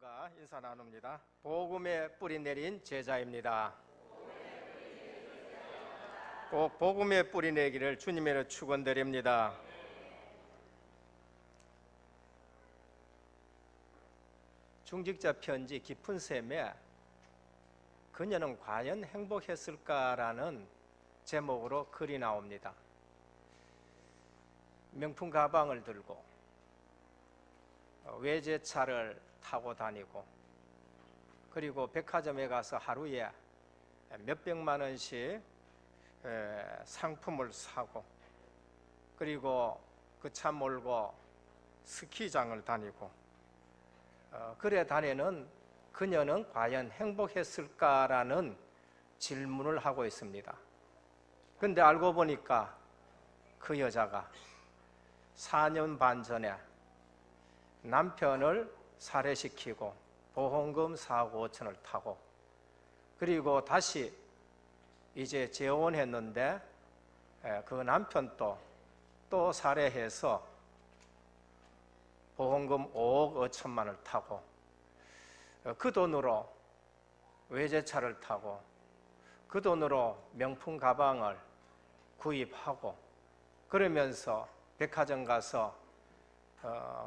여러분과 인사 나눕니다. 복음의 뿌리 내린 제자입니다. 꼭 복음의 뿌리 내기를 주님의 축원드립니다. 중직자 편지 깊은 샘에 그녀는 과연 행복했을까라는 제목으로 글이 나옵니다. 명품 가방을 들고 외제차를 타고 다니고, 그리고 백화점에 가서 하루에 몇백만 원씩 상품을 사고, 그리고 그 차 몰고 스키장을 다니고, 그래 다니는 그녀는 과연 행복했을까라는 질문을 하고 있습니다. 근데 알고 보니까 그 여자가 4년 반 전에 남편을 살해시키고 보험금 4억 5천을 타고, 그리고 다시 이제 재혼했는데 그 남편도 또 살해해서 보험금 5억 5천만을 타고, 그 돈으로 외제차를 타고, 그 돈으로 명품 가방을 구입하고, 그러면서 백화점 가서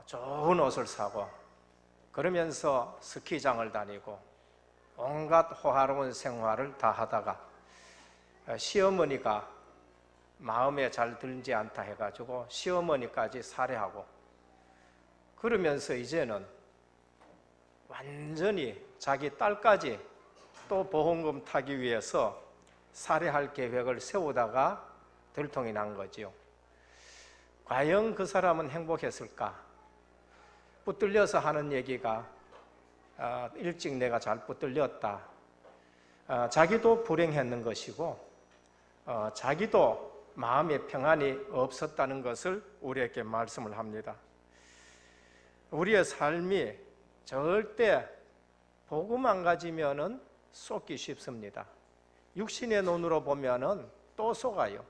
좋은 옷을 사고, 그러면서 스키장을 다니고 온갖 호화로운 생활을 다 하다가 시어머니가 마음에 잘 들지 않다 해가지고 시어머니까지 살해하고, 그러면서 이제는 완전히 자기 딸까지 또 보험금 타기 위해서 살해할 계획을 세우다가 들통이 난 거지요. 과연 그 사람은 행복했을까? 붙들려서 하는 얘기가 일찍 내가 잘 붙들렸다, 자기도 불행했는 것이고 자기도 마음에 평안이 없었다는 것을 우리에게 말씀을 합니다. 우리의 삶이 절대 복음 안 가지면은 속기 쉽습니다. 육신의 눈으로 보면은 또 속아요.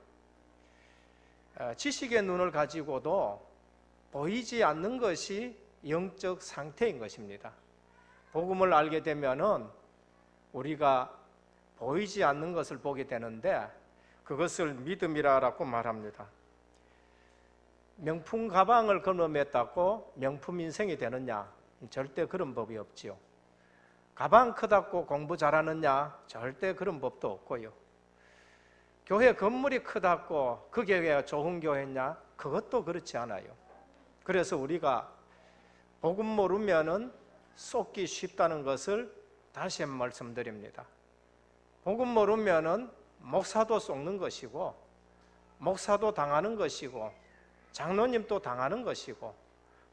지식의 눈을 가지고도 보이지 않는 것이 영적 상태인 것입니다. 복음을 알게 되면은 우리가 보이지 않는 것을 보게 되는데 그것을 믿음이라고 말합니다. 명품 가방을 거머맸다고 명품 인생이 되느냐? 절대 그런 법이 없지요. 가방 크다고 공부 잘하느냐? 절대 그런 법도 없고요. 교회 건물이 크다고 그 교회가 좋은 교회냐? 그것도 그렇지 않아요. 그래서 우리가 복음 모르면은 속기 쉽다는 것을 다시 한번 말씀드립니다. 복음 모르면은 목사도 속는 것이고, 목사도 당하는 것이고, 장로님도 당하는 것이고,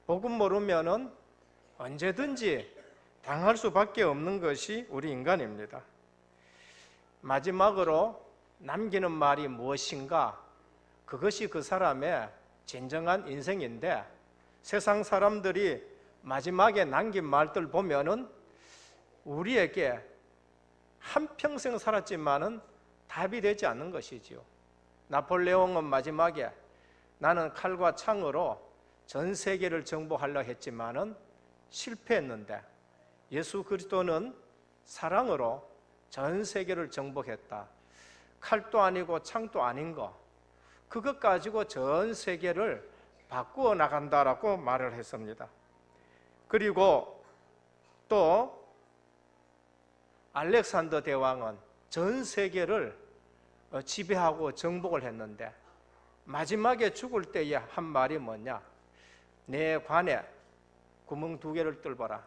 복음 모르면은 언제든지 당할 수밖에 없는 것이 우리 인간입니다. 마지막으로 남기는 말이 무엇인가? 그것이 그 사람의 진정한 인생인데, 세상 사람들이 마지막에 남긴 말들 보면은 우리에게 한평생 살았지만은 답이 되지 않는 것이지요. 나폴레옹은 마지막에 나는 칼과 창으로 전 세계를 정복하려 했지만은 실패했는데, 예수 그리스도는 사랑으로 전 세계를 정복했다. 칼도 아니고 창도 아닌 거, 그것 가지고 전 세계를 바꾸어 나간다라고 말을 했습니다. 그리고 또 알렉산더 대왕은 전 세계를 지배하고 정복을 했는데 마지막에 죽을 때에 한 말이 뭐냐? 내 관에 구멍 2개를 뚫어라.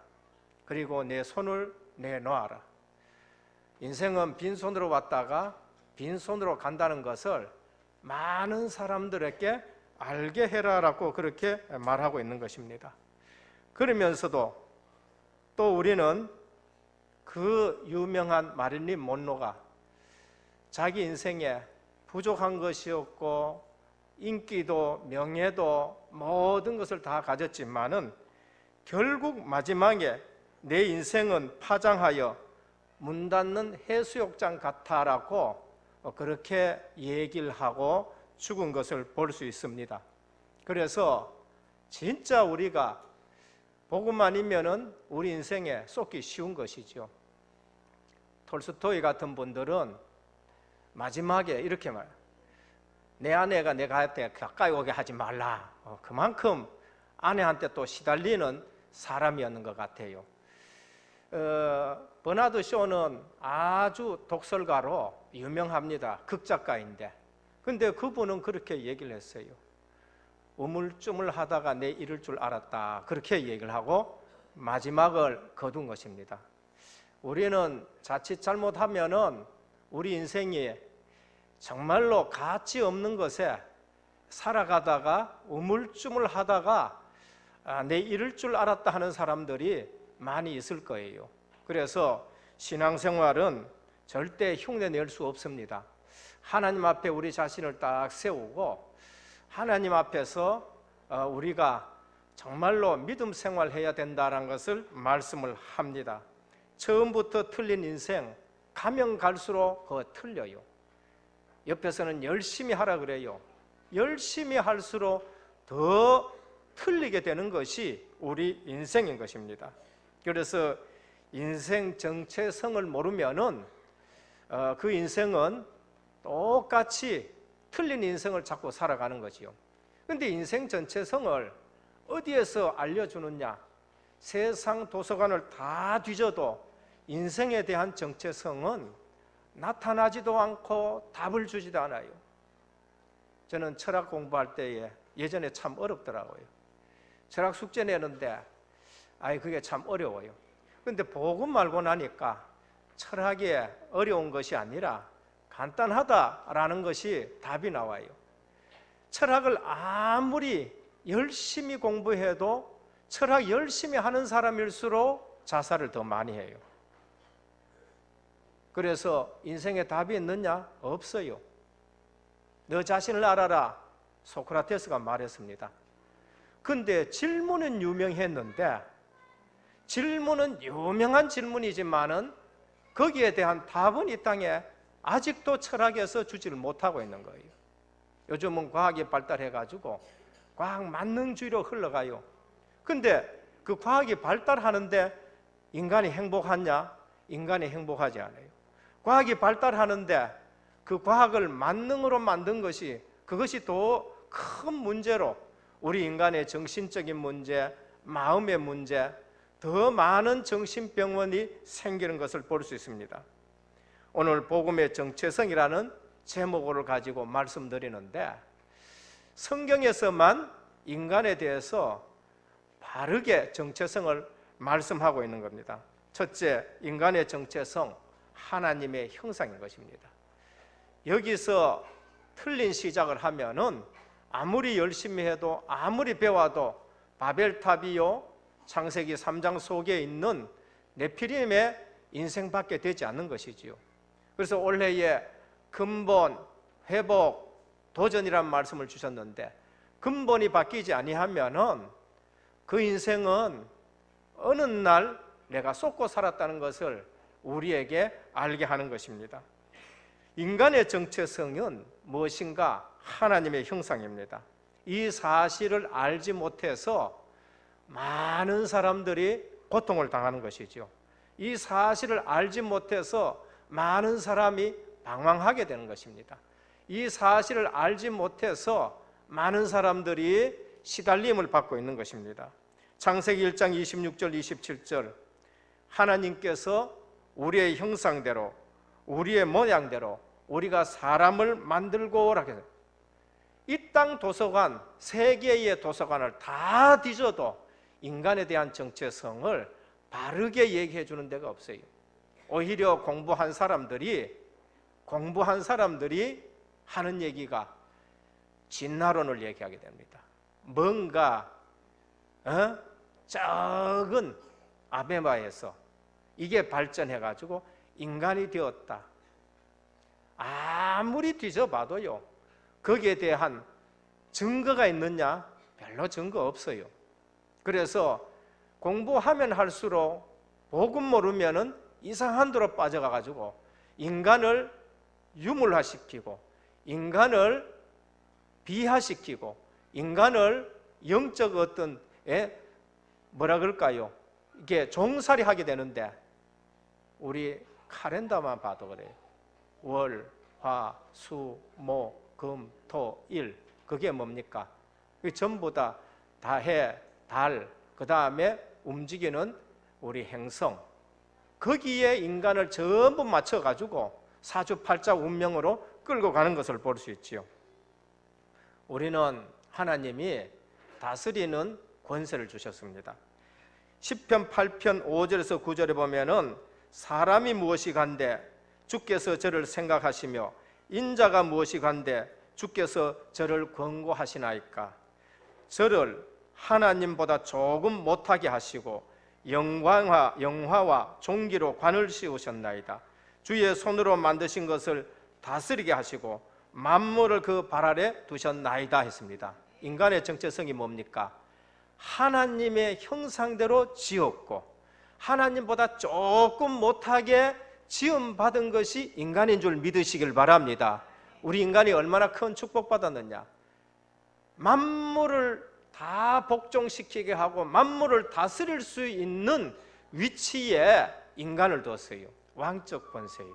그리고 내 손을 내놓아라. 인생은 빈손으로 왔다가 빈손으로 간다는 것을 많은 사람들에게 알게 해라라고 그렇게 말하고 있는 것입니다. 그러면서도 또 우리는 그 유명한 마릴린 monroe가 자기 인생에 부족한 것이 없고 인기도 명예도 모든 것을 다 가졌지만은 결국 마지막에 내 인생은 파장하여 문 닫는 해수욕장 같아라고 그렇게 얘기를 하고 죽은 것을 볼 수 있습니다. 그래서 진짜 우리가 복음만이면은 우리 인생에 쏟기 쉬운 것이죠. 톨스토이 같은 분들은 마지막에 이렇게 말해요. 내 아내가 내가 가까이 오게 하지 말라. 그만큼 아내한테 또 시달리는 사람이었는 것 같아요. 버나드 쇼는 아주 독설가로 유명합니다. 극작가인데, 근데 그분은 그렇게 얘기를 했어요. 우물쭈물하다가 내 이럴 줄 알았다, 그렇게 얘기를 하고 마지막을 거둔 것입니다. 우리는 자칫 잘못하면은 우리 인생이 정말로 가치 없는 것에 살아가다가 우물쭈물하다가 내 이럴 줄 알았다 하는 사람들이 많이 있을 거예요. 그래서 신앙생활은 절대 흉내낼 수 없습니다. 하나님 앞에 우리 자신을 딱 세우고 하나님 앞에서 우리가 정말로 믿음 생활해야 된다는 것을 말씀을 합니다. 처음부터 틀린 인생 가면 갈수록 틀려요. 옆에서는 열심히 하라 그래요. 열심히 할수록 더 틀리게 되는 것이 우리 인생인 것입니다. 그래서 인생 정체성을 모르면은 그 인생은 똑같이 틀린 인생을 자꾸 살아가는 거지요. 그런데 인생 정체성을 어디에서 알려주느냐? 세상 도서관을 다 뒤져도 인생에 대한 정체성은 나타나지도 않고 답을 주지도 않아요. 저는 철학 공부할 때에 예전에 참 어렵더라고요. 철학 숙제 내는데 그게 참 어려워요. 그런데 복음 말고 나니까 철학이 어려운 것이 아니라 간단하다라는 것이 답이 나와요. 철학을 아무리 열심히 공부해도 철학 열심히 하는 사람일수록 자살을 더 많이 해요. 그래서 인생에 답이 있느냐? 없어요. 너 자신을 알아라, 소크라테스가 말했습니다. 근데 질문은 유명했는데, 질문은 유명한 질문이지만은 거기에 대한 답은 이 땅에 아직도 철학에서 주지를 못하고 있는 거예요. 요즘은 과학이 발달해가지고 과학 만능주의로 흘러가요. 근데 그 과학이 발달하는데 인간이 행복하냐? 인간이 행복하지 않아요. 과학이 발달하는데 그 과학을 만능으로 만든 것이, 그것이 더 큰 문제로 우리 인간의 정신적인 문제, 마음의 문제, 더 많은 정신병원이 생기는 것을 볼 수 있습니다. 오늘 복음의 정체성이라는 제목을 가지고 말씀드리는데, 성경에서만 인간에 대해서 바르게 정체성을 말씀하고 있는 겁니다. 첫째, 인간의 정체성, 하나님의 형상인 것입니다. 여기서 틀린 시작을 하면은 아무리 열심히 해도, 아무리 배워도 바벨탑이요, 창세기 3장 속에 있는 네피림의 인생밖에 되지 않는 것이지요. 그래서 올해에 근본, 회복, 도전이란 말씀을 주셨는데, 근본이 바뀌지 아니하면은 그 인생은 어느 날 내가 쏟고 살았다는 것을 우리에게 알게 하는 것입니다. 인간의 정체성은 무엇인가? 하나님의 형상입니다. 이 사실을 알지 못해서 많은 사람들이 고통을 당하는 것이죠. 이 사실을 알지 못해서 많은 사람이 방황하게 되는 것입니다. 이 사실을 알지 못해서 많은 사람들이 시달림을 받고 있는 것입니다. 창세기 1장 26절 27절, 하나님께서 우리의 형상대로, 우리의 모양대로 우리가 사람을 만들고 라고 해서, 이 땅 도서관, 세계의 도서관을 다 뒤져도 인간에 대한 정체성을 바르게 얘기해 주는 데가 없어요. 오히려 공부한 사람들이 하는 얘기가 진화론을 얘기하게 됩니다. 뭔가 작은 아메바에서 이게 발전해가지고 인간이 되었다. 아무리 뒤져봐도요, 거기에 대한 증거가 있느냐? 별로 증거 없어요. 그래서 공부하면 할수록 복음 모르면은 이상한 데로 빠져가가지고 인간을 유물화시키고, 인간을 비하시키고, 인간을 영적 어떤 뭐라 그럴까요? 이게 종살이 하게 되는데 우리 카렌더만 봐도 그래요. 월, 화, 수, 목, 금, 토, 일. 그게 뭡니까? 그게 전부 다 해, 달, 그 다음에 움직이는 우리 행성. 거기에 인간을 전부 맞춰가지고 사주팔자 운명으로 끌고 가는 것을 볼 수 있지요. 우리는 하나님이 다스리는 권세를 주셨습니다. 시편 8편 5절에서 9절에 보면은 사람이 무엇이 간데 주께서 저를 생각하시며 인자가 무엇이 간데 주께서 저를 권고하시나이까. 저를 하나님보다 조금 못하게 하시고 영화와 존귀로 관을 씌우셨나이다. 주의 손으로 만드신 것을 다스리게 하시고 만물을 그 발 아래 두셨나이다 했습니다. 인간의 정체성이 뭡니까? 하나님의 형상대로 지었고 하나님보다 조금 못하게 지음받은 것이 인간인 줄 믿으시길 바랍니다. 우리 인간이 얼마나 큰 축복받았느냐. 만물을 다 복종시키게 하고 만물을 다스릴 수 있는 위치에 인간을 뒀어요. 왕적 권세예요.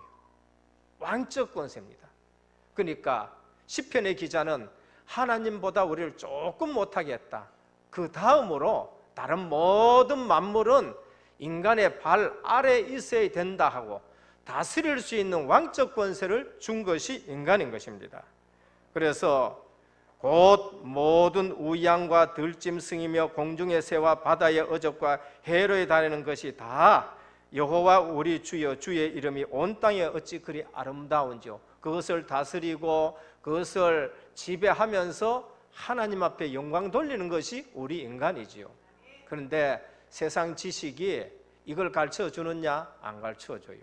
왕적 권세입니다. 그러니까 시편의 기자는 하나님보다 우리를 조금 못하게 했다. 그 다음으로 다른 모든 만물은 인간의 발 아래에 있어야 된다 하고 다스릴 수 있는 왕적 권세를 준 것이 인간인 것입니다. 그래서 곧 모든 우양과 들짐승이며 공중의 새와 바다의 어족과 해로에 다니는 것이 다 여호와 우리 주여 주의 이름이 온 땅에 어찌 그리 아름다운지요. 그것을 다스리고 그것을 지배하면서 하나님 앞에 영광 돌리는 것이 우리 인간이지요. 그런데 세상 지식이 이걸 가르쳐 주느냐? 안 가르쳐 줘요.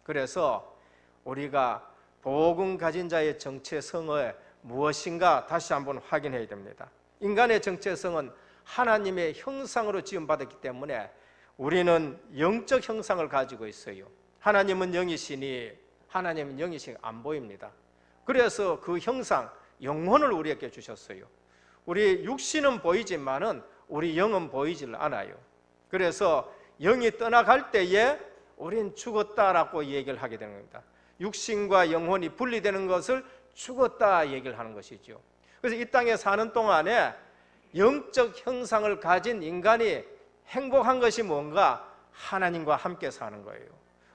그래서 우리가 복음 가진 자의 정체성을 무엇인가 다시 한번 확인해야 됩니다. 인간의 정체성은 하나님의 형상으로 지음받았기 때문에 우리는 영적 형상을 가지고 있어요. 하나님은 영이시니 안 보입니다. 그래서 그 형상, 영혼을 우리에게 주셨어요. 우리 육신은 보이지만은 우리 영은 보이질 않아요. 그래서 영이 떠나갈 때에 우린 죽었다라고 얘기를 하게 되는 겁니다. 육신과 영혼이 분리되는 것을 죽었다 얘기를 하는 것이죠. 그래서 이 땅에 사는 동안에 영적 형상을 가진 인간이 행복한 것이 뭔가? 하나님과 함께 사는 거예요.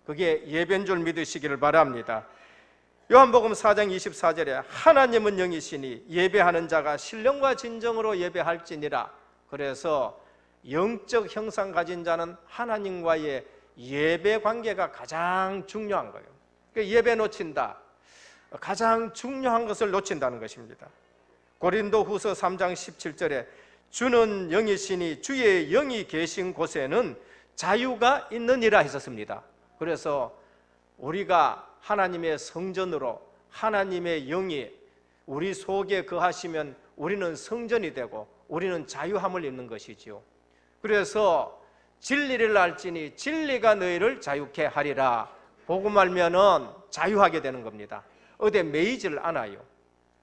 그게 예배인 줄 믿으시기를 바랍니다. 요한복음 4장 24절에 하나님은 영이시니 예배하는 자가 신령과 진정으로 예배할지니라. 그래서 영적 형상 가진 자는 하나님과의 예배 관계가 가장 중요한 거예요. 예배 놓친다. 가장 중요한 것을 놓친다는 것입니다. 고린도후서 3장 17절에 주는 영이시니 주의 영이 계신 곳에는 자유가 있느니라 했었습니다. 그래서 우리가 하나님의 성전으로 하나님의 영이 우리 속에 거하시면 우리는 성전이 되고 우리는 자유함을 입는 것이지요. 그래서 진리를 알지니 진리가 너희를 자유케 하리라. 복음 알면은 자유하게 되는 겁니다. 어디에 매이질 않아요.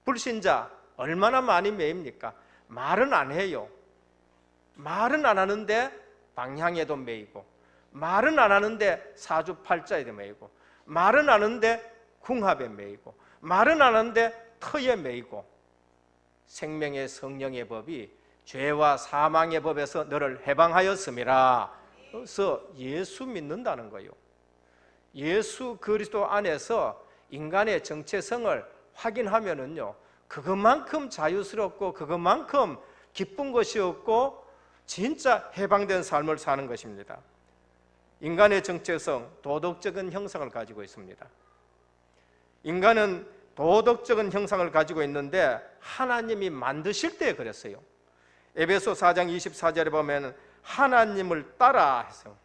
불신자 얼마나 많이 매입니까? 말은 안 해요. 말은 안 하는데 방향에도 매이고, 말은 안 하는데 사주팔자에도 매이고, 말은 안 하는데 궁합에 매이고, 말은 안 하는데 터에 매이고. 생명의 성령의 법이 죄와 사망의 법에서 너를 해방하였음이라. 그래서 예수 믿는다는 거예요. 예수 그리스도 안에서 인간의 정체성을 확인하면은요, 그것만큼 자유스럽고 그것만큼 기쁜 것이 없고 진짜 해방된 삶을 사는 것입니다. 인간의 정체성, 도덕적인 형상을 가지고 있습니다. 인간은 도덕적인 형상을 가지고 있는데 하나님이 만드실 때 그랬어요. 에베소 4장 24절에 보면 하나님을 따라 해서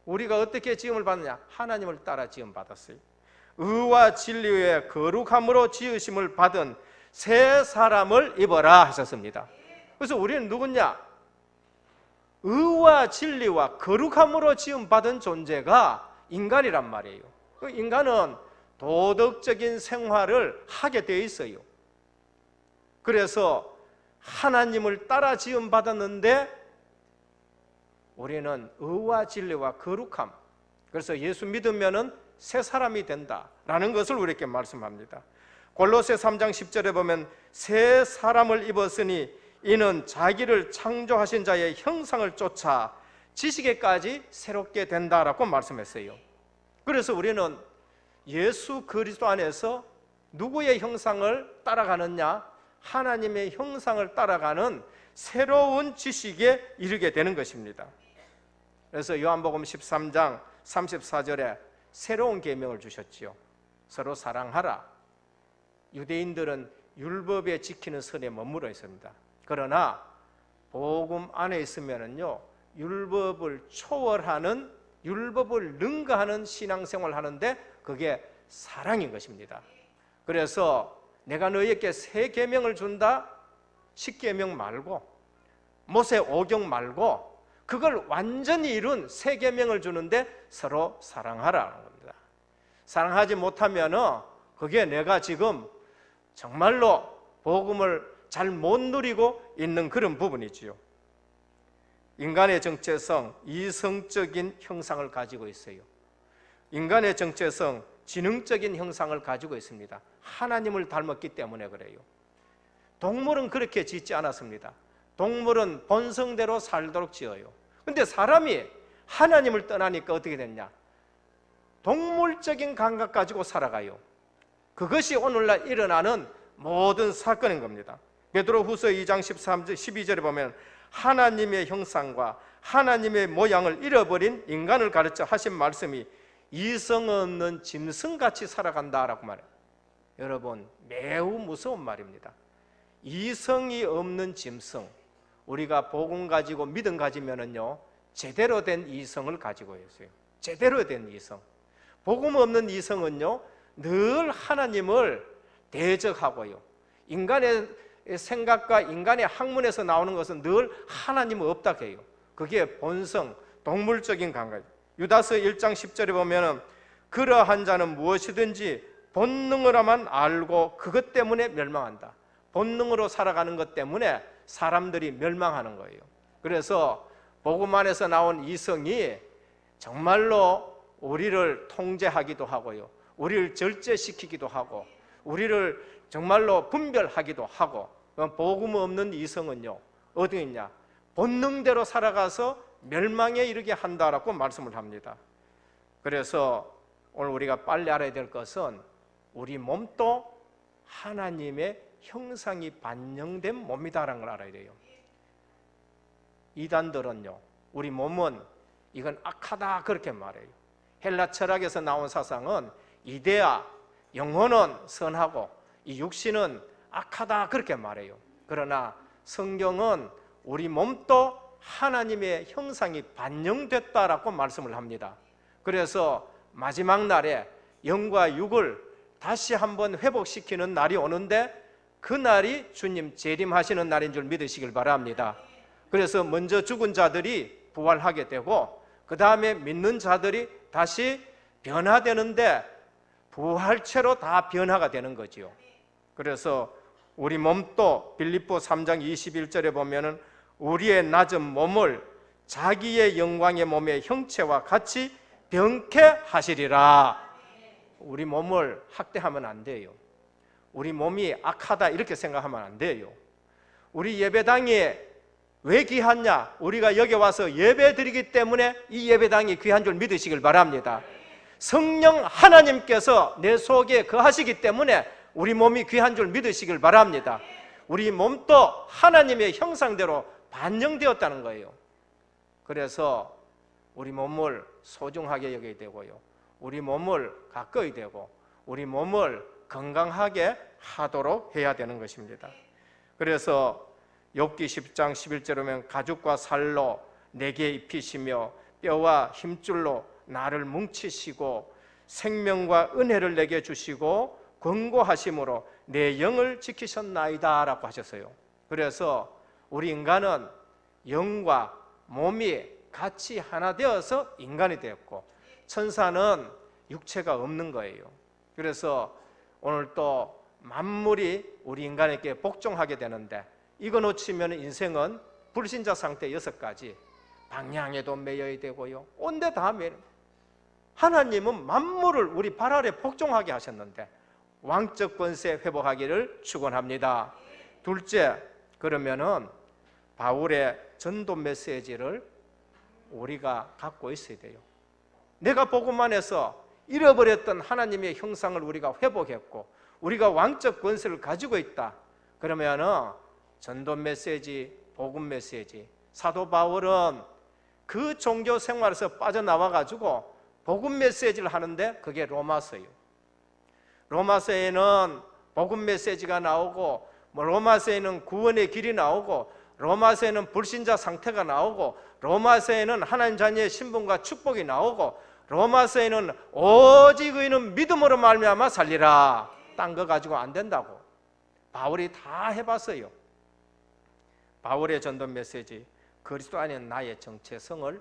우리가 어떻게 지음을 받느냐? 하나님을 따라 지음 받았어요. 의와 진리의 거룩함으로 지으심을 받은 새 사람을 입어라 하셨습니다. 그래서 우리는 누구냐? 의와 진리와 거룩함으로 지음 받은 존재가 인간이란 말이에요. 인간은 도덕적인 생활을 하게 되어 있어요. 그래서 하나님을 따라 지음 받았는데 우리는 의와 진리와 거룩함, 그래서 예수 믿으면은 새 사람이 된다라는 것을 우리에게 말씀합니다. 골로새 3장 10절에 보면 새 사람을 입었으니 이는 자기를 창조하신 자의 형상을 쫓아 지식에까지 새롭게 된다라고 말씀했어요. 그래서 우리는 예수 그리스도 안에서 누구의 형상을 따라가느냐? 하나님의 형상을 따라가는 새로운 지식에 이르게 되는 것입니다. 그래서 요한복음 13장 34절에 새로운 계명을 주셨지요. 서로 사랑하라. 유대인들은 율법에 지키는 선에 머물러 있습니다. 그러나 복음 안에 있으면은요, 율법을 초월하는, 율법을 능가하는 신앙생활을 하는데 그게 사랑인 것입니다. 그래서 내가 너희에게 새 계명을 준다, 10계명 말고 모세 5경 말고 그걸 완전히 이룬 새 계명을 주는데 서로 사랑하라는 겁니다. 사랑하지 못하면은 그게 내가 지금 정말로 복음을 잘 못 누리고 있는 그런 부분이지요. 인간의 정체성, 이성적인 형상을 가지고 있어요. 인간의 정체성, 지능적인 형상을 가지고 있습니다. 하나님을 닮았기 때문에 그래요. 동물은 그렇게 짓지 않았습니다. 동물은 본성대로 살도록 지어요. 근데 사람이 하나님을 떠나니까 어떻게 됐냐? 동물적인 감각 가지고 살아가요. 그것이 오늘날 일어나는 모든 사건인 겁니다. 베드로후서 2장 12절에 보면 하나님의 형상과 하나님의 모양을 잃어버린 인간을 가르쳐 하신 말씀이 이성 없는 짐승같이 살아간다라고 말해요. 여러분, 매우 무서운 말입니다. 이성이 없는 짐승, 우리가 복음 가지고 믿음 가지면은요, 제대로 된 이성을 가지고 있어요. 제대로 된 이성. 복음 없는 이성은요, 늘 하나님을 대적하고요, 인간의 생각과 인간의 학문에서 나오는 것은 늘 하나님은 없다 해요. 그게 본성, 동물적인 감각. 유다서 1장 10절에 보면 그러한 자는 무엇이든지 본능으로만 알고 그것 때문에 멸망한다. 본능으로 살아가는 것 때문에 사람들이 멸망하는 거예요. 그래서 복음 안에서 나온 이성이 정말로 우리를 통제하기도 하고요, 우리를 절제시키기도 하고, 우리를 정말로 분별하기도 하고. 복음 없는 이성은요, 어디 있냐? 본능대로 살아가서 멸망에 이르게 한다라고 말씀을 합니다. 그래서 오늘 우리가 빨리 알아야 될 것은 우리 몸도 하나님의 형상이 반영된 몸이다라는 걸 알아야 돼요. 이단들은요, 우리 몸은 이건 악하다 그렇게 말해요. 헬라 철학에서 나온 사상은 이데아, 영혼은 선하고 이 육신은 악하다 그렇게 말해요. 그러나 성경은 우리 몸도 하나님의 형상이 반영됐다라고 말씀을 합니다. 그래서 마지막 날에 영과 육을 다시 한번 회복시키는 날이 오는데 그 날이 주님 재림하시는 날인 줄 믿으시길 바랍니다. 그래서 먼저 죽은 자들이 부활하게 되고 그 다음에 믿는 자들이 다시 변화되는데 부활체로 다 변화가 되는 거지요. 그래서 우리 몸도 빌립보 3장 21절에 보면은 우리의 낮은 몸을 자기의 영광의 몸의 형체와 같이 병케 하시리라. 우리 몸을 학대하면 안 돼요. 우리 몸이 악하다 이렇게 생각하면 안 돼요. 우리 예배당이 왜 귀하냐? 우리가 여기 와서 예배 드리기 때문에 이 예배당이 귀한 줄 믿으시길 바랍니다. 성령 하나님께서 내 속에 거하시기 때문에 우리 몸이 귀한 줄 믿으시길 바랍니다. 우리 몸도 하나님의 형상대로 반영되었다는 거예요. 그래서 우리 몸을 소중하게 여겨야 되고요, 우리 몸을 가까이 되고 우리 몸을 건강하게 하도록 해야 되는 것입니다. 그래서 욥기 10장 11절에 보면 가죽과 살로 내게 입히시며 뼈와 힘줄로 나를 뭉치시고 생명과 은혜를 내게 주시고 권고하심으로 내 영을 지키셨나이다 라고 하셨어요. 그래서 우리 인간은 영과 몸이 같이 하나 되어서 인간이 되었고 천사는 육체가 없는 거예요. 그래서 오늘 또 만물이 우리 인간에게 복종하게 되는데 이거 놓치면 인생은 불신자 상태 6가지, 방향에도 매여야 되고요. 온데 다 매여. 하나님은 만물을 우리 발 아래 복종하게 하셨는데 왕적 권세 회복하기를 축원합니다. 둘째, 그러면은 바울의 전도 메시지를 우리가 갖고 있어야 돼요. 내가 복음만 해서 잃어버렸던 하나님의 형상을 우리가 회복했고 우리가 왕적 권세를 가지고 있다. 그러면은 전도 메시지, 복음 메시지, 사도 바울은 그 종교 생활에서 빠져나와 가지고 복음 메시지를 하는데 그게 로마서예요. 로마서에는 복음 메시지가 나오고 로마서에는 구원의 길이 나오고 로마서에는 불신자 상태가 나오고 로마서에는 하나님 자녀의 신분과 축복이 나오고 로마서에는 오직 의인은 믿음으로 말미암아 살리라. 딴 거 가지고 안 된다고 바울이 다 해봤어요. 바울의 전도 메시지, 그리스도 안에 나의 정체성을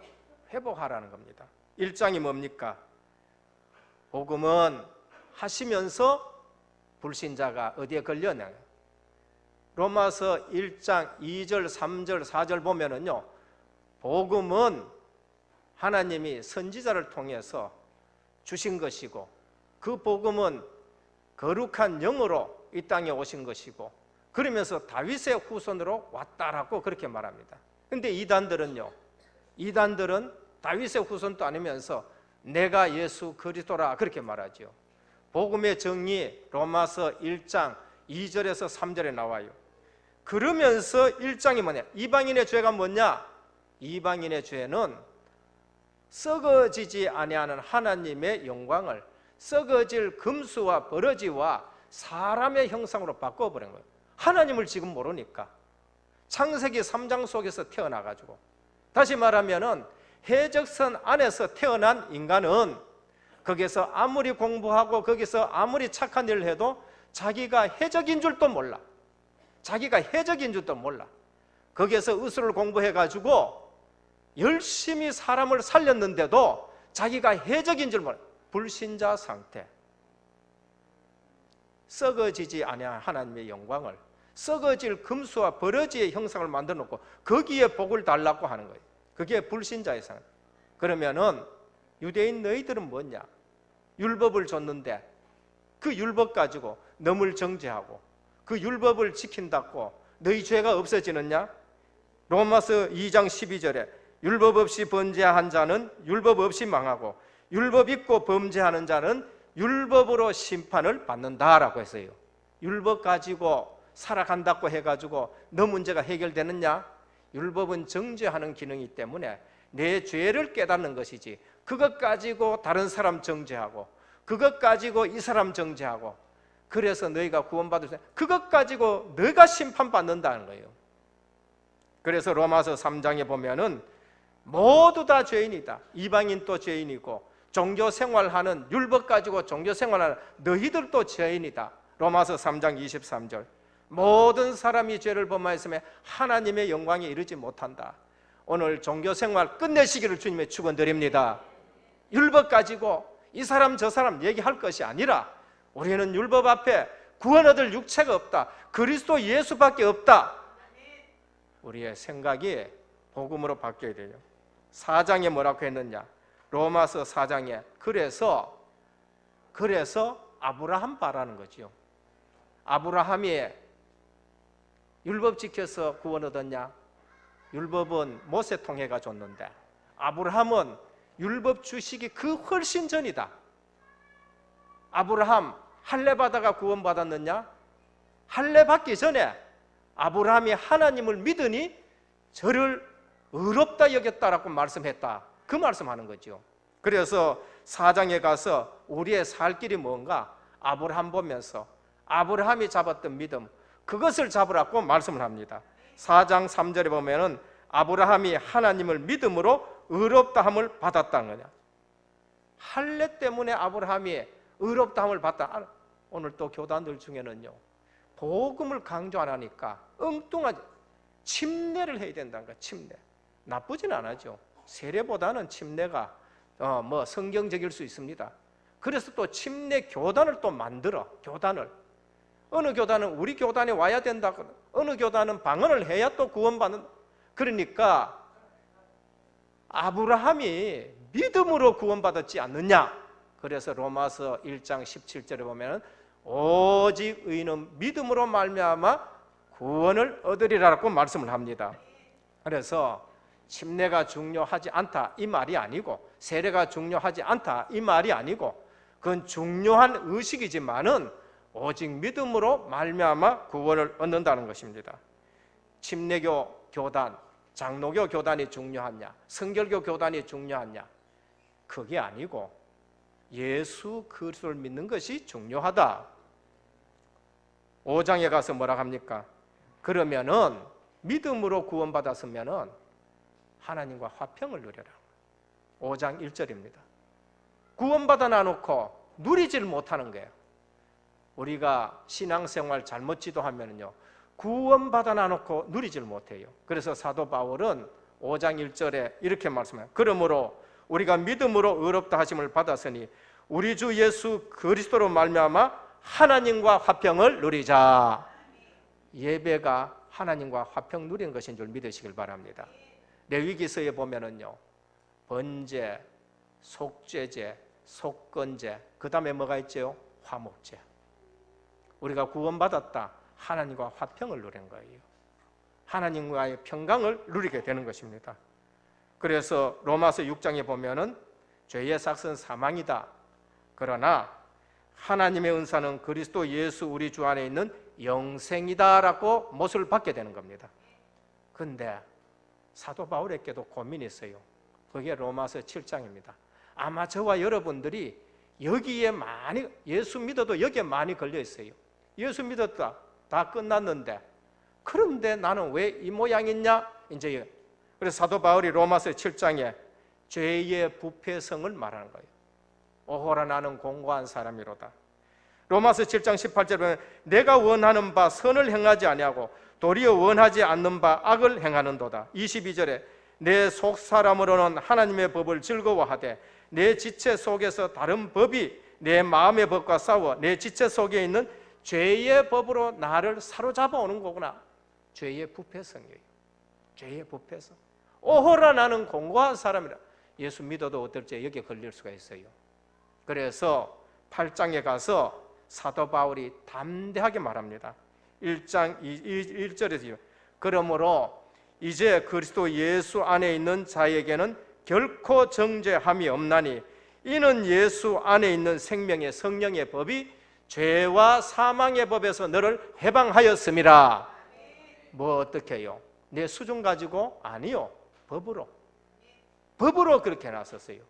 회복하라는 겁니다. 1장이 뭡니까? 복음은 하시면서 불신자가 어디에 걸렸냐? 로마서 1장 2절, 3절, 4절 보면은요, 복음은 하나님이 선지자를 통해서 주신 것이고 그 복음은 거룩한 영으로 이 땅에 오신 것이고 그러면서 다윗의 후손으로 왔다라고 그렇게 말합니다. 근데 이단들은 다윗의 후손도 아니면서 내가 예수 그리스도라 그렇게 말하죠. 복음의 정의 로마서 1장 2절에서 3절에 나와요. 그러면서 1장이 뭐냐? 이방인의 죄가 뭐냐? 이방인의 죄는 썩어지지 아니하는 하나님의 영광을 썩어질 금수와 버러지와 사람의 형상으로 바꿔버린 거예요. 하나님을 지금 모르니까 창세기 3장 속에서 태어나가지고, 다시 말하면은 해적선 안에서 태어난 인간은 거기서 아무리 공부하고 거기서 아무리 착한 일을 해도 자기가 해적인 줄도 몰라. 자기가 해적인 줄도 몰라. 거기에서 의술을 공부해가지고 열심히 사람을 살렸는데도 자기가 해적인 줄 몰라. 불신자 상태. 썩어지지 아니한 하나님의 영광을 썩어질 금수와 버러지의 형상을 만들어 놓고 거기에 복을 달라고 하는 거예요. 그게 불신자의 상태. 그러면은 유대인 너희들은 뭐냐? 율법을 줬는데 그 율법 가지고 넘을 정죄하고 그 율법을 지킨다고 너희 죄가 없어지느냐? 로마서 2장 12절에 율법 없이 범죄한 자는 율법 없이 망하고 율법 있고 범죄하는 자는 율법으로 심판을 받는다라고 했어요. 율법 가지고 살아간다고 해가지고 너 문제가 해결되느냐? 율법은 정죄하는 기능이 있기 때문에 내 죄를 깨닫는 것이지 그것 가지고 다른 사람 정죄하고 그것 가지고 이 사람 정죄하고 그래서 너희가 구원받을 때 그것 가지고 너희가 심판받는다는 거예요. 그래서 로마서 3장에 보면은 모두 다 죄인이다. 이방인도 죄인이고 종교 생활하는 율법 가지고 종교 생활하는 너희들도 죄인이다. 로마서 3장 23절. 모든 사람이 죄를 범하였으며 하나님의 영광에 이르지 못한다. 오늘 종교 생활 끝내시기를 주님의 축원드립니다. 율법 가지고 이 사람 저 사람 얘기할 것이 아니라 우리는 율법 앞에 구원 얻을 육체가 없다. 그리스도 예수밖에 없다. 우리의 생각이 복음으로 바뀌어야 돼요. 4장에 뭐라고 했느냐? 로마서 4장에 그래서 아브라함 바라는 거죠. 아브라함이 율법 지켜서 구원 얻었냐? 율법은 모세 통해가 줬는데 아브라함은 율법 주시기 그 훨씬 전이다. 아브라함 할례 받아가 구원 받았느냐? 할례 받기 전에 아브라함이 하나님을 믿으니 저를 의롭다 여겼다라고 말씀했다. 그 말씀하는 거죠. 그래서 4장에 가서 우리의 살 길이 뭔가 아브라함 보면서 아브라함이 잡았던 믿음 그것을 잡으라고 말씀을 합니다. 4장 3절에 보면은 아브라함이 하나님을 믿음으로 의롭다함을 받았다는 거냐. 할례 때문에 아브라함이 의롭다함을 받다. 오늘 또 교단들 중에는요 복음을 강조 안 하니까 엉뚱하지 침례를 해야 된다는 거야. 침례 나쁘진 않아죠. 세례보다는 침례가 성경적일 수 있습니다. 그래서 또 침례 교단을 또 만들어. 교단을 어느 교단은 우리 교단에 와야 된다고, 어느 교단은 방언을 해야 또 구원받는. 그러니까 아브라함이 믿음으로 구원받았지 않느냐? 그래서 로마서 1장 17절에 보면 오직 의인은 믿음으로 말미암아 구원을 얻으리라고 말씀을 합니다. 그래서 침례가 중요하지 않다 이 말이 아니고, 세례가 중요하지 않다 이 말이 아니고, 그건 중요한 의식이지만은 오직 믿음으로 말미암아 구원을 얻는다는 것입니다. 침례교 교단, 장로교 교단이 중요하냐, 성결교 교단이 중요하냐, 그게 아니고 예수 그리스도를 믿는 것이 중요하다. 5장에 가서 뭐라 합니까? 그러면은 믿음으로 구원받았으면은 하나님과 화평을 누려라. 5장 1절입니다. 구원받아 놔놓고 누리질 못하는 거예요. 우리가 신앙생활 잘못 지도하면요, 구원받아 놔놓고 누리질 못해요. 그래서 사도 바울은 5장 1절에 이렇게 말씀해요. 그러므로 우리가 믿음으로 의롭다 하심을 받았으니 우리 주 예수 그리스도로 말미암아 하나님과 화평을 누리자. 예배가 하나님과 화평 누리는 것인 줄 믿으시길 바랍니다. 레위기서에 보면은요, 번제, 속죄제, 속건제, 그 다음에 뭐가 있죠? 화목제. 우리가 구원받았다, 하나님과 화평을 누리는 거예요. 하나님과의 평강을 누리게 되는 것입니다. 그래서 로마서 6장에 보면은 죄의 삭은 사망이다. 그러나 하나님의 은사는 그리스도 예수 우리 주 안에 있는 영생이다라고 못을 받게 되는 겁니다. 그런데 사도 바울에게도 고민이 있어요. 그게 로마서 7장입니다. 아마 저와 여러분들이 여기에 많이, 예수 믿어도 여기에 많이 걸려 있어요. 예수 믿었다, 다 끝났는데 그런데 나는 왜 이 모양이냐? 이제 그래서 사도 바울이 로마서 7장에 죄의 부패성을 말하는 거예요. 오호라 나는 공고한 사람이로다. 로마서 7장 18절에 보면 내가 원하는 바 선을 행하지 아니하고 도리어 원하지 않는 바 악을 행하는도다. 22절에 내 속사람으로는 하나님의 법을 즐거워하되 내 지체 속에서 다른 법이 내 마음의 법과 싸워 내 지체 속에 있는 죄의 법으로 나를 사로잡아 오는 거구나. 죄의 부패성이에요. 죄의 부패성. 오호라 나는 공고한 사람이라. 예수 믿어도 어떨지 여기에 걸릴 수가 있어요. 그래서 8장에 가서 사도 바울이 담대하게 말합니다. 1장 1절에서 그러므로 이제 그리스도 예수 안에 있는 자에게는 결코 정죄함이 없나니 이는 예수 안에 있는 생명의 성령의 법이 죄와 사망의 법에서 너를 해방하였음이라. 뭐 어떻게 해요? 내 수준 가지고? 아니요. 법으로 그렇게 해놨었어요.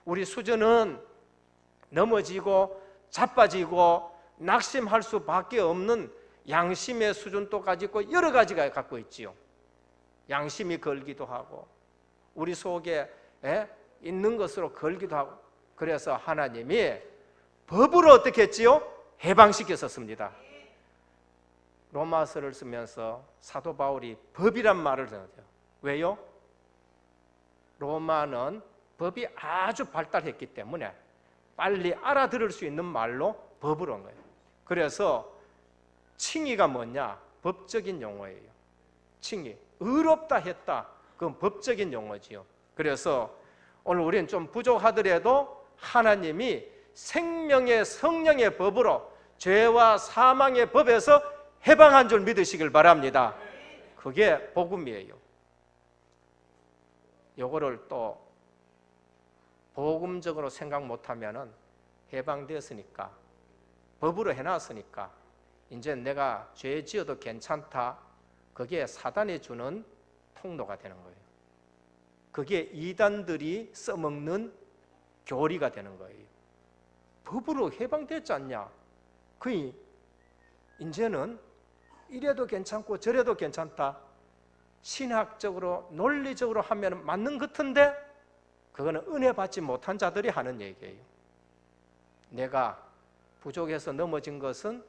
우리 수준은 넘어지고 자빠지고 낙심할 수밖에 없는 양심의 수준도 가지고 여러 가지가 갖고 있지요. 양심이 걸기도 하고 우리 속에 있는 것으로 걸기도 하고, 그래서 하나님이 법으로 어떻게 했지요? 해방시켰었습니다. 로마서를 쓰면서 사도 바울이 법이란 말을 써요. 왜요? 로마는 법이 아주 발달했기 때문에 빨리 알아들을 수 있는 말로 법으로 한 거예요. 그래서 칭의가 뭐냐? 법적인 용어예요. 칭의, 의롭다 했다, 그건 법적인 용어지요. 그래서 오늘 우리는 좀 부족하더라도 하나님이 생명의 성령의 법으로 죄와 사망의 법에서 해방한 줄 믿으시길 바랍니다. 그게 복음이에요. 요거를 또 복음적으로 생각 못하면은 해방되었으니까, 법으로 해놨으니까 이제 내가 죄 지어도 괜찮다, 그게 사단이 주는 통로가 되는 거예요. 그게 이단들이 써먹는 교리가 되는 거예요. 법으로 해방됐지 않냐? 그 이제는 이래도 괜찮고 저래도 괜찮다, 신학적으로 논리적으로 하면 맞는 것 같은데 그거는 은혜 받지 못한 자들이 하는 얘기예요. 내가 부족해서 넘어진 것은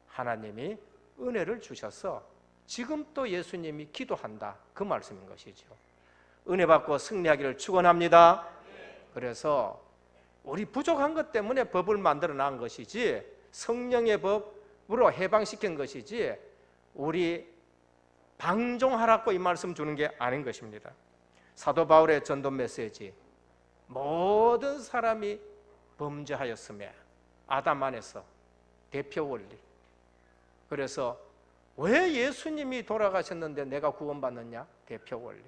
하나님이 은혜를 주셔서 지금 또 예수님이 기도한다, 그 말씀인 것이죠. 은혜 받고 승리하기를 축원합니다. 그래서 우리 부족한 것 때문에 법을 만들어 난 것이지, 성령의 법으로 해방시킨 것이지 우리 방종하라고 이 말씀 주는 게 아닌 것입니다. 사도 바울의 전도 메시지, 모든 사람이 범죄하였음에 아담 안에서 대표 원리. 그래서 왜 예수님이 돌아가셨는데 내가 구원받느냐? 대표 원리.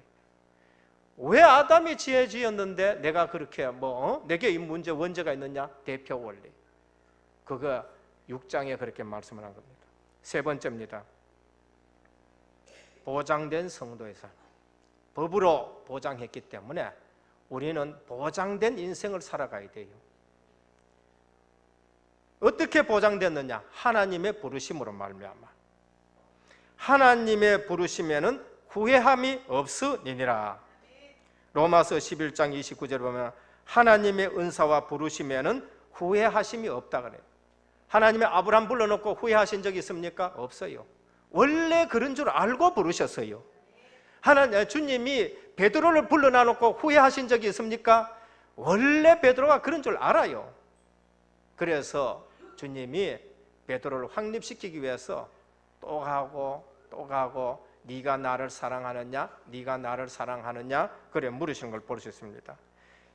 왜 아담이 지혜 지었는데 내가 그렇게 내게 이 문제 원죄가 있느냐? 대표 원리. 그거 6장에 그렇게 말씀을 한 겁니다. 세 번째입니다. 보장된 성도의 삶. 법으로 보장했기 때문에 우리는 보장된 인생을 살아가야 돼요. 어떻게 보장됐느냐? 하나님의 부르심으로 말미암아. 하나님의 부르심에는 후회함이 없으니라. 로마서 11장 29절에 보면 하나님의 은사와 부르심에는 후회하심이 없다 그래요. 하나님의 아브라함 불러놓고 후회하신 적이 있습니까? 없어요. 원래 그런 줄 알고 부르셨어요. 주님이 베드로를 불러놔놓고 후회하신 적이 있습니까? 원래 베드로가 그런 줄 알아요. 그래서 주님이 베드로를 확립시키기 위해서 또 가고 네가 나를 사랑하느냐? 네가 나를 사랑하느냐? 그래 물으신 걸 볼 수 있습니다.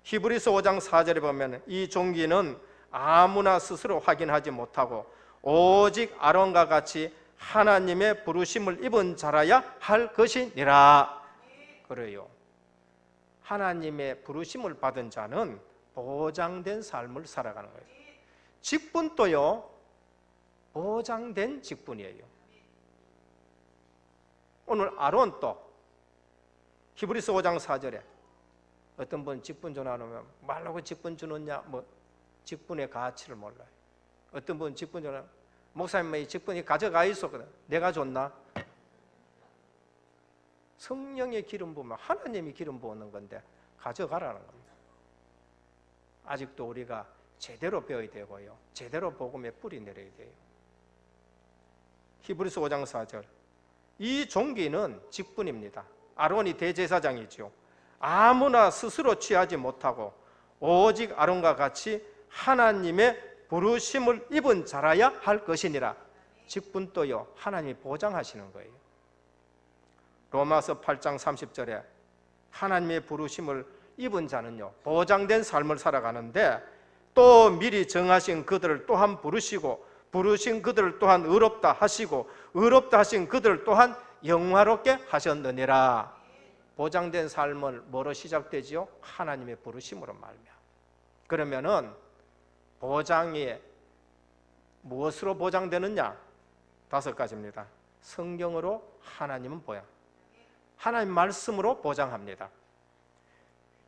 히브리서 5장 4절에 보면 이 종기는 아무나 스스로 확인하지 못하고 오직 아론과 같이 하나님의 부르심을 입은 자라야 할 것이니라. 그래요. 하나님의 부르심을 받은 자는 보장된 삶을 살아가는 거예요. 직분도요, 보장된 직분이에요. 오늘 아론도 히브리서 5장 4절에 어떤 분 직분 전화하면 말라고 직분 주느냐, 직분의 가치를 몰라요. 어떤 분 직분 전화, 목사님 이 직분이 가져가 있었거든. 내가 줬나? 성령의 기름 부으면 하나님이 기름 부었는 건데 가져가라는 겁니다. 아직도 우리가 제대로 배워야 되고요, 제대로 복음의 뿌리 내려야 돼요. 히브리서 5장 4절, 이 종기는 직분입니다. 아론이 대제사장이죠. 아무나 스스로 취하지 못하고 오직 아론과 같이 하나님의 부르심을 입은 자라야 할 것이니라. 직분도요, 하나님이 보장하시는 거예요. 로마서 8장 30절에 하나님의 부르심을 입은 자는요, 보장된 삶을 살아가는데 또 미리 정하신 그들을 또한 부르시고 부르신 그들을 또한 의롭다 하시고 의롭다 하신 그들을 또한 영화롭게 하셨느니라. 보장된 삶은 뭐로 시작되지요? 하나님의 부르심으로 말미암아. 그러면은 보장이 무엇으로 보장되느냐? 5가지입니다. 성경으로 하나님은 보장, 하나님 말씀으로 보장합니다.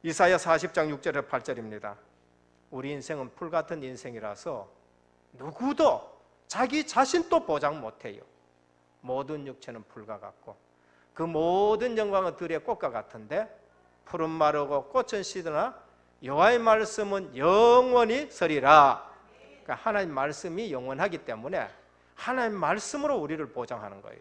이사야 40장 6절에 8절입니다. 우리 인생은 풀 같은 인생이라서 누구도 자기 자신도 보장 못해요. 모든 육체는 풀과 같고 그 모든 영광은 들의 꽃과 같은데 풀은 마르고 꽃은 시드나 여호와의 말씀은 영원히 서리라. 그러니까 하나님 말씀이 영원하기 때문에 하나님 말씀으로 우리를 보장하는 거예요.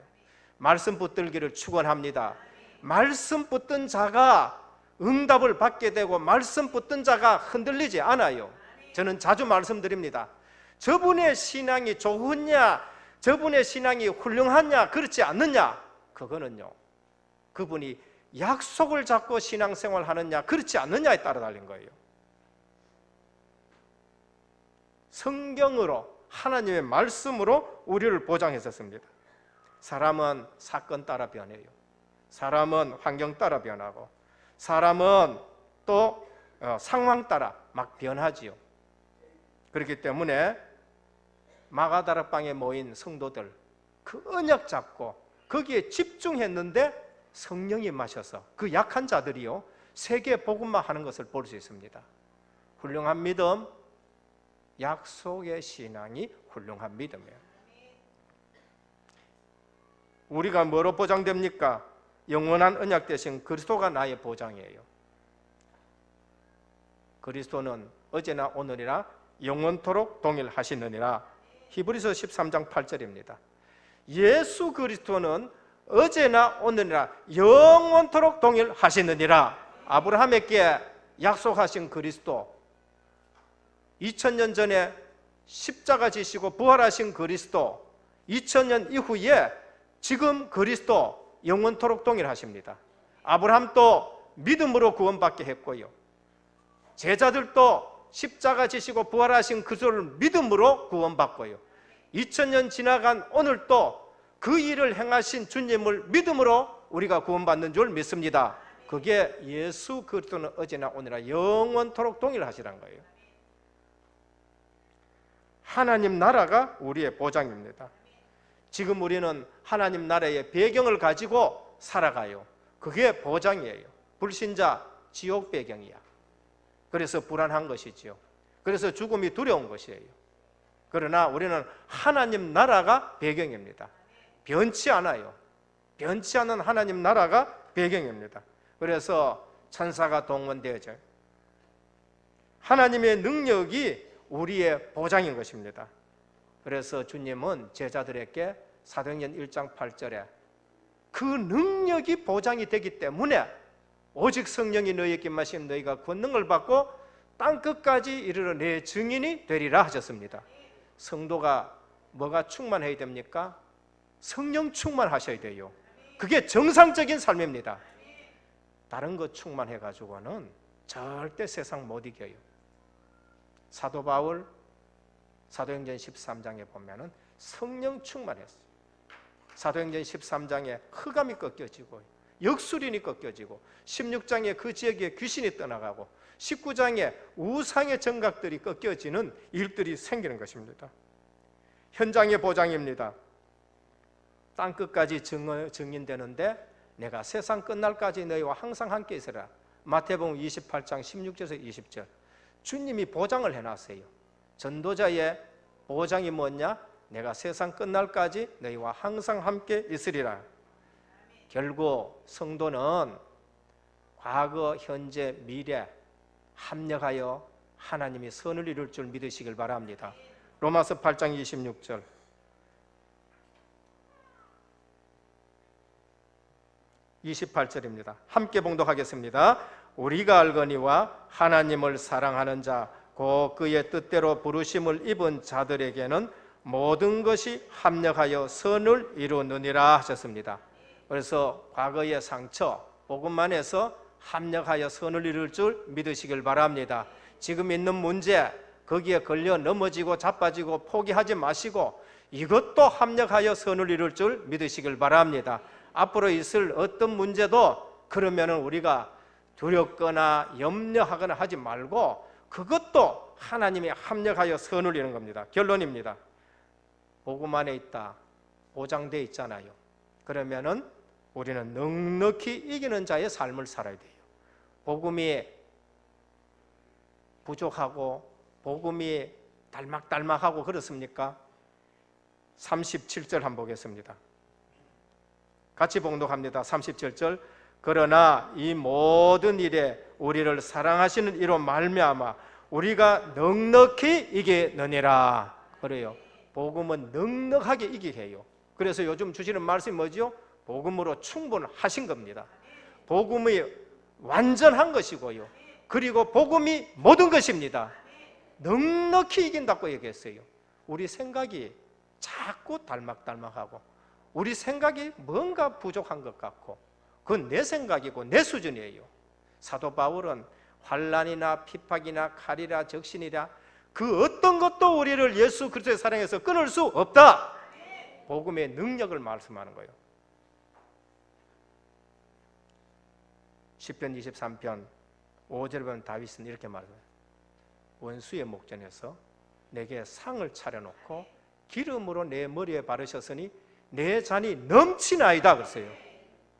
말씀 붙들기를 축원합니다. 말씀 붙든 자가 응답을 받게 되고 말씀 붙든 자가 흔들리지 않아요. 저는 자주 말씀드립니다. 저분의 신앙이 좋으냐, 저분의 신앙이 훌륭하냐, 그렇지 않느냐, 그거는요, 그분이 약속을 잡고 신앙생활 하느냐, 그렇지 않느냐에 따라 달린 거예요. 성경으로, 하나님의 말씀으로 우리를 보장했었습니다. 사람은 사건 따라 변해요. 사람은 환경 따라 변하고 사람은 또 상황 따라 막 변하지요. 그렇기 때문에 마가다락방에 모인 성도들 그 언약 잡고 거기에 집중했는데 성령이 마셔서 그 약한 자들이요, 세계 복음만 하는 것을 볼 수 있습니다. 훌륭한 믿음, 약속의 신앙이 훌륭한 믿음이에요. 우리가 뭐로 보장됩니까? 영원한 언약 대신 그리스도가 나의 보장이에요. 그리스도는 어제나 오늘이나 영원토록 동일하시느니라. 히브리서 13장 8절입니다. 예수 그리스도는 어제나 오늘이나 영원토록 동일하시느니라. 아브라함에게 약속하신 그리스도, 2000년 전에 십자가 지시고 부활하신 그리스도, 2000년 이후에 지금 그리스도 영원토록 동일하십니다. 아브라함도 믿음으로 구원받게 했고요. 제자들도 십자가 지시고 부활하신 그리스도를 믿음으로 구원받고요. 2000년 지나간 오늘도 그 일을 행하신 주님을 믿음으로 우리가 구원받는 줄 믿습니다. 그게 예수 그리스도는 어제나 오늘나 영원토록 동일하시란 거예요. 하나님 나라가 우리의 보장입니다. 지금 우리는 하나님 나라의 배경을 가지고 살아가요. 그게 보장이에요. 불신자 지옥 배경이야. 그래서 불안한 것이지요. 그래서 죽음이 두려운 것이에요. 그러나 우리는 하나님 나라가 배경입니다. 변치 않아요. 변치 않은 하나님 나라가 배경입니다. 그래서 천사가 동원되어져요. 하나님의 능력이 우리의 보장인 것입니다. 그래서 주님은 제자들에게 사도행전 1장 8절에 그 능력이 보장이 되기 때문에 오직 성령이 너희에게 임하시면 너희가 권능을 받고 땅끝까지 이르러 내 증인이 되리라 하셨습니다. 성도가 뭐가 충만해야 됩니까? 성령 충만하셔야 돼요. 그게 정상적인 삶입니다. 다른 거 충만해가지고는 절대 세상 못 이겨요. 사도 바울 사도행전 13장에 보면은 성령 충만했어요. 사도행전 13장에 흑암이 꺾여지고 역술인이 꺾여지고 16장에 그 지역에 귀신이 떠나가고 19장에 우상의 정각들이 꺾여지는 일들이 생기는 것입니다. 현장의 보장입니다. 땅끝까지 증인되는데 내가 세상 끝날까지 너희와 항상 함께 있으라. 마태복음 28장 16절에서 20절. 주님이 보장을 해놨어요. 전도자의 보장이 뭐냐? 내가 세상 끝날까지 너희와 항상 함께 있으리라. 결국 성도는 과거, 현재, 미래 합력하여 하나님이 선을 이룰 줄 믿으시길 바랍니다. 로마서 8장 26절. (28절입니다) 함께 봉독하겠습니다. 우리가 알거니와 하나님을 사랑하는 자 곧 그의 뜻대로 부르심을 입은 자들에게는 모든 것이 합력하여 선을 이루느니라 하셨습니다. 그래서 과거의 상처 복음만 해서 합력하여 선을 이룰 줄 믿으시길 바랍니다. 지금 있는 문제 거기에 걸려 넘어지고 자빠지고 포기하지 마시고 이것도 합력하여 선을 이룰 줄 믿으시길 바랍니다. 앞으로 있을 어떤 문제도 그러면은 우리가 두렵거나 염려하거나 하지 말고 그것도 하나님이 합력하여 선을 이루는 겁니다. 결론입니다. 복음 안에 있다. 보장되어 있잖아요. 그러면은 우리는 넉넉히 이기는 자의 삶을 살아야 돼요. 복음이 부족하고 복음이 달막달막하고 그렇습니까? 37절 한번 보겠습니다. 같이 봉독합니다. 37절. 그러나 이 모든 일에 우리를 사랑하시는 이로 말미암아 우리가 넉넉히 이기느니라. 그래요. 복음은 넉넉하게 이기게 해요. 그래서 요즘 주시는 말씀이 뭐죠? 복음으로 충분하신 겁니다. 복음이 완전한 것이고요. 그리고 복음이 모든 것입니다. 넉넉히 이긴다고 얘기했어요. 우리 생각이 자꾸 달막달막하고 우리 생각이 뭔가 부족한 것 같고 그건 내 생각이고 내 수준이에요. 사도 바울은 환난이나 핍박이나 칼이라 적신이라 그 어떤 것도 우리를 예수 그리스도의 사랑에서 끊을 수 없다. 복음의 능력을 말씀하는 거예요. 시편 23편 5절에 보면 다윗은 이렇게 말해요. 원수의 목전에서 내게 상을 차려놓고 기름으로 내 머리에 바르셨으니 내 잔이 넘치나이다 그랬어요.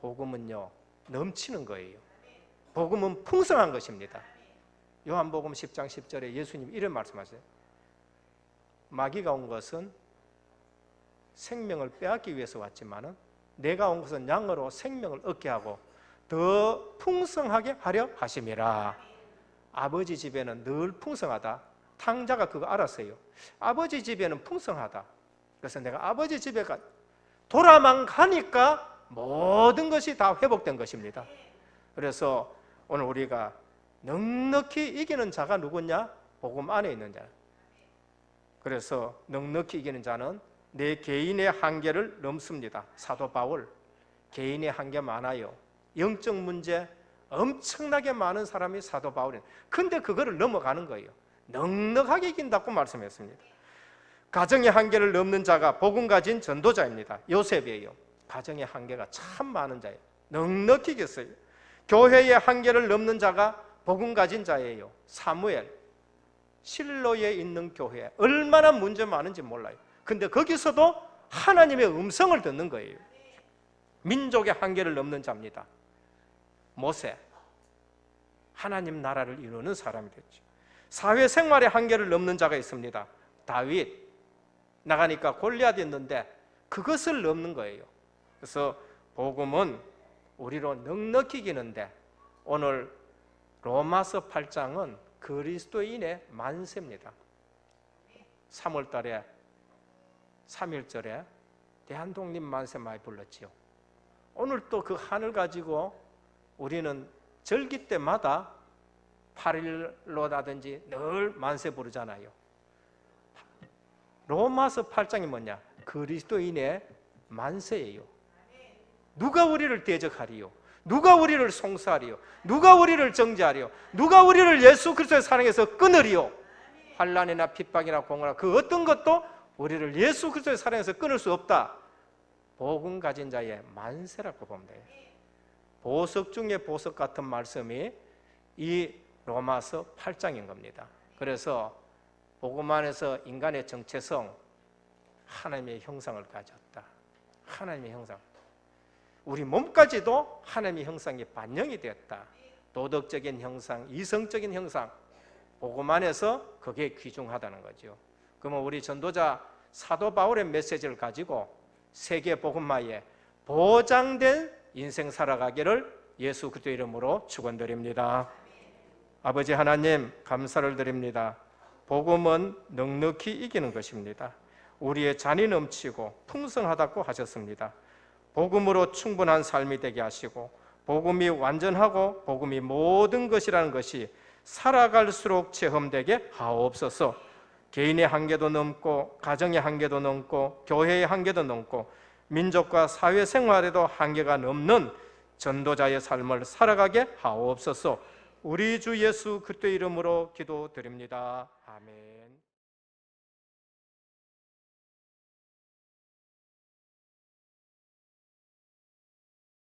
복음은요 넘치는 거예요. 복음은 풍성한 것입니다. 요한복음 10장 10절에 예수님 이런 말씀하세요. 마귀가 온 것은 생명을 빼앗기 위해서 왔지만은 내가 온 것은 양으로 생명을 얻게 하고 더 풍성하게 하려 하심이라. 아버지 집에는 늘 풍성하다. 탕자가 그거 알았어요. 아버지 집에는 풍성하다. 그래서 내가 아버지 집에 돌아만 가니까 모든 것이 다 회복된 것입니다. 그래서 오늘 우리가 넉넉히 이기는 자가 누구냐? 복음 안에 있는 자. 그래서 넉넉히 이기는 자는 내 개인의 한계를 넘습니다. 사도 바울 개인의 한계 많아요. 영적 문제, 엄청나게 많은 사람이 사도 바울이, 근데 그거를 넘어가는 거예요. 넉넉하게 이긴다고 말씀했습니다. 가정의 한계를 넘는 자가 복음 가진 전도자입니다. 요셉이에요. 가정의 한계가 참 많은 자예요. 넉넉히 이겼어요. 교회의 한계를 넘는 자가 복음 가진 자예요. 사무엘, 실로에 있는 교회 얼마나 문제 많은지 몰라요. 근데 거기서도 하나님의 음성을 듣는 거예요. 민족의 한계를 넘는 자입니다. 모세, 하나님 나라를 이루는 사람이 됐죠. 사회생활의 한계를 넘는 자가 있습니다. 다윗, 나가니까 골리앗이 있는데 그것을 넘는 거예요. 그래서 복음은 우리로 넉넉히 이기는데, 오늘 로마서 8장은 그리스도인의 만세입니다. 3월 달에 3.1절에 대한독립 만세 많이 불렀지요. 오늘 또 그 한을 가지고 우리는 절기 때마다 8.15라든지 늘 만세 부르잖아요. 로마서 8장이 뭐냐? 그리스도인의 만세예요. 누가 우리를 대적하리요? 누가 우리를 송사하리요? 누가 우리를 정죄하리요? 누가 우리를 예수 그리스도의 사랑에서 끊으리요? 환난이나 핍박이나 공고나 그 어떤 것도 우리를 예수 그리스도의 사랑에서 끊을 수 없다. 복음 가진 자의 만세라고 보면 돼요. 보석 중에 보석 같은 말씀이 이 로마서 8장인 겁니다. 그래서 복음 안에서 인간의 정체성, 하나님의 형상을 가졌다. 하나님의 형상. 우리 몸까지도 하나님의 형상이 반영이 되었다. 도덕적인 형상, 이성적인 형상, 복음 안에서 그게 귀중하다는 거죠. 그러면 우리 전도자 사도 바울의 메시지를 가지고 세계 복음화에 보장된 인생 살아가기를 예수 그리스도의 이름으로 축원드립니다. 아버지 하나님, 감사를 드립니다. 복음은 넉넉히 이기는 것입니다. 우리의 잔이 넘치고 풍성하다고 하셨습니다. 복음으로 충분한 삶이 되게 하시고, 복음이 완전하고 복음이 모든 것이라는 것이 살아갈수록 체험되게 하옵소서. 개인의 한계도 넘고, 가정의 한계도 넘고, 교회의 한계도 넘고, 민족과 사회생활에도 한계가 넘는 전도자의 삶을 살아가게 하옵소서. 우리 주 예수 그리스도의 이름으로 기도드립니다. 아멘.